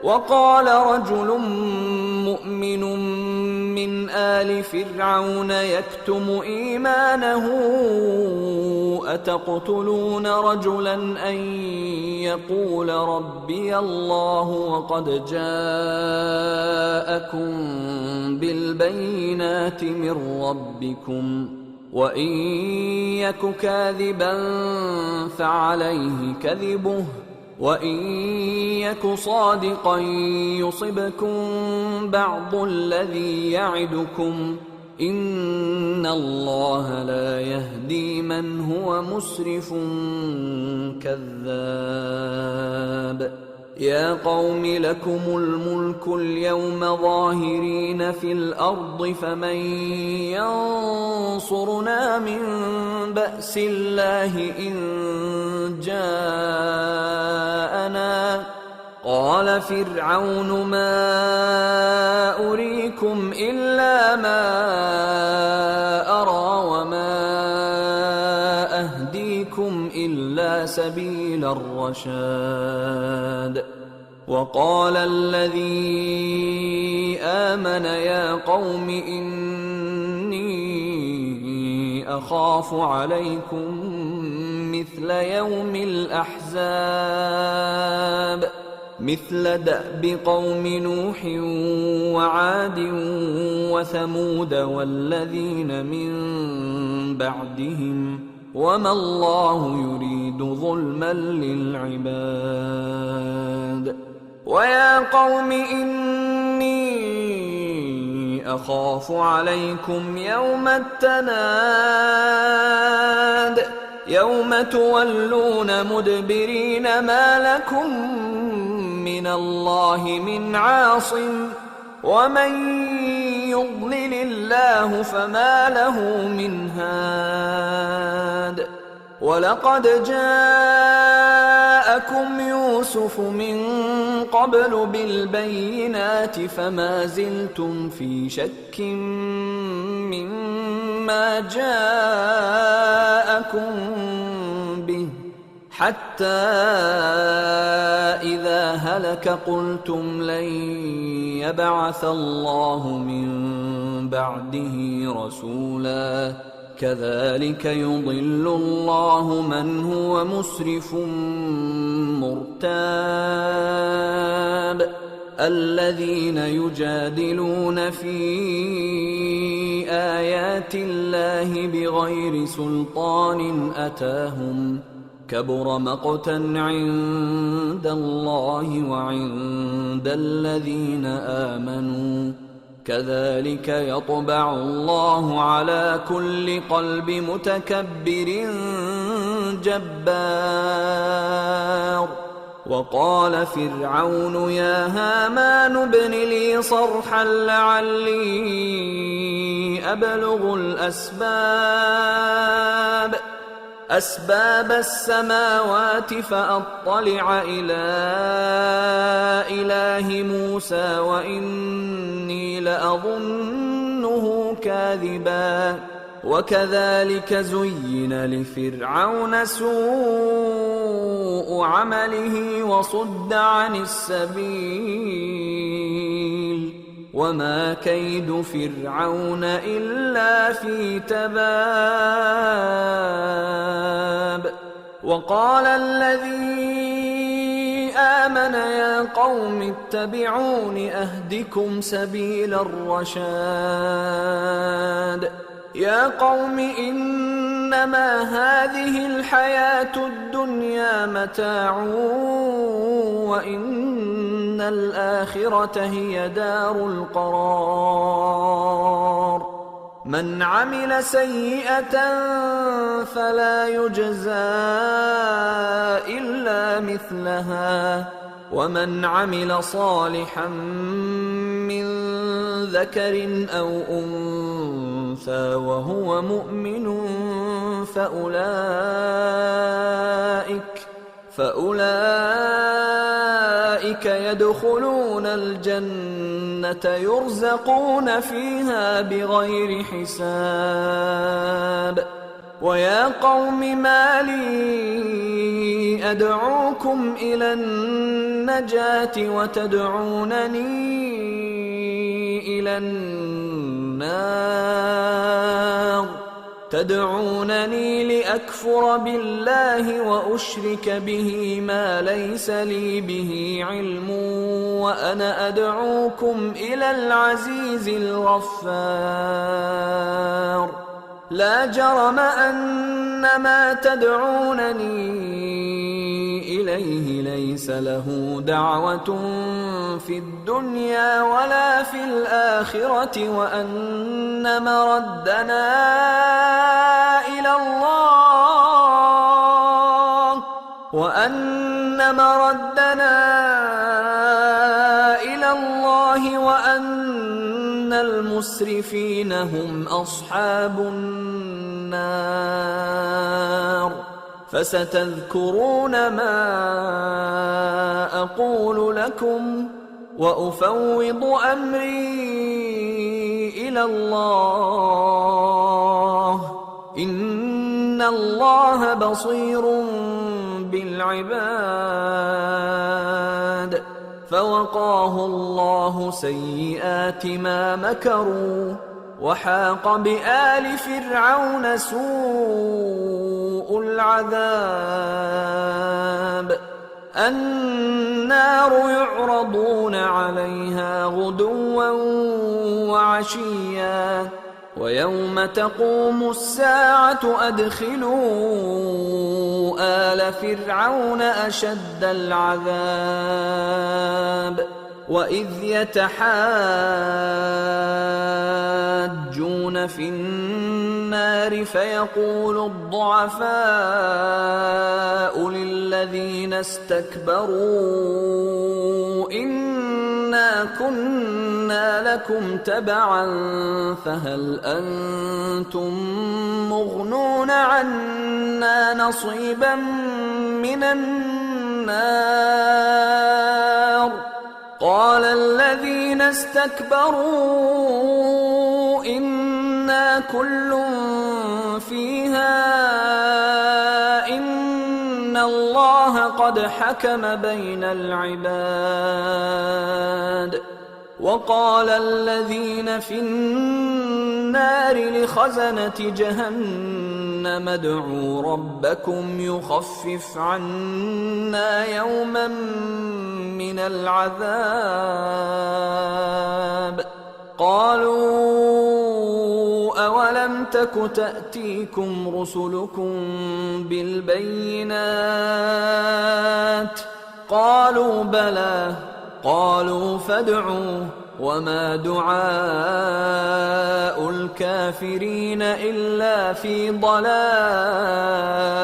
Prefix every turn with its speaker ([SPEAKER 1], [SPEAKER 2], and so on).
[SPEAKER 1] وقال رجل مؤمن من آل فرعون يكتم إيمانه أتقتلون رجلا أن يقول ربي الله وقد جاءكم بالبينات من ربكم وإن يك كاذبا فعليه كذبه وإن يك صادقا يصبكم بعض الذي يعدكم إن الله لا يهدي من هو مسرف كذاب يا قوم لكم الملك اليوم ظاهرين في الأرض فمن ينصرنا من بأس الله إن جاءنا قال فرعون ما أريكم إلا ما أرى وما أهديكم إلا سبيل الرشاد وقال الذي آمن يا قوم إني أخاف عليكم مثل يوم الأحزاب مثل دأب قوم نوح وعاد وثمود والذين من بعدهم وما الله يريد ظلما للعباد ويا قوم إني أخاف عليكم يوم التناد يوم تولون مدبرين ما لكم من الله من عاصم ومن يضلل الله فما له من هاد ولقد جاءكم يوسف من قبل بالبينات فما زلتم في شك مما جاءكم به حتى إذا هلك قلتم لن يبعث الله من بعده رسولا كذلك يضل الله من هو مسرف مرتاب الذين يجادلون في آيات الله بغير سلطان أتاهم كبر مقتا عند الله وعند الذين آمنوا كذلك يطبع الله على كل قلب متكبر جبار وقال فرعون يا هامان ابن لي صرحا لعلي أبلغ أسباب السماوات فأطلع إلى إله موسى وإني لأظنه كاذبا وكذلك زين لفرعون سوء عمله وصد عن السبيل وما كيد فرعون إلا في تباب وقال الذي آمن يا قوم اتبعون أهدكم سبيل الرشاد يا قوم إنما هذه الحياة الدنيا متاع وإن الآخرة هي دار القرار من عمل سيئة فلا يجزى إلا مثلها ومن عمل صالحا من ذكر أو أنثى وهو مؤمن فأولئك يدخلون الجنة يرزقون فيها بغير حساب ويا قوم ما لي أدعوكم إلى النجاة وتدعونني إلى النار تدعونني لأكفر بالله وأشرك به ما ليس لي به علم وأنا أدعوكم إلى العزيز الغفار لا جرم أن ما تدعونني إليه ليس له دعوة في الدنيا ولا في الآخرة وأن مردنا إلى الله وأن المسرفين هم أصحاب النار فستذكرون ما أقول لكم وأفوض أمري إلى الله إن الله بصير بالعباد فوقاه الله سيئات ما مكروا وحاق بآل فرعون سوء العذاب النار يعرضون عليها غدوا وعشيا ويوم تقوم الساعة أدخلوا آل فرعون أشد العذاب وإذ يتحاجون في النار فيقول الضعفاء للذين استكبروا إنا كنا لكم تبعا فهل أنتم مغنون عنا نصيبا من النار قال الذين استكبروا إنا كل فيها إن الله قد حكم بين العباد وقال الذين في النار لخزنة جهنم ادعوا ربكم يخفف عنا يوما من العذاب قالوا أولم تك تأتيكم رسلكم بالبينات قالوا بلى قالوا فادعوا وما دعاء الكافرين إلا في ضلال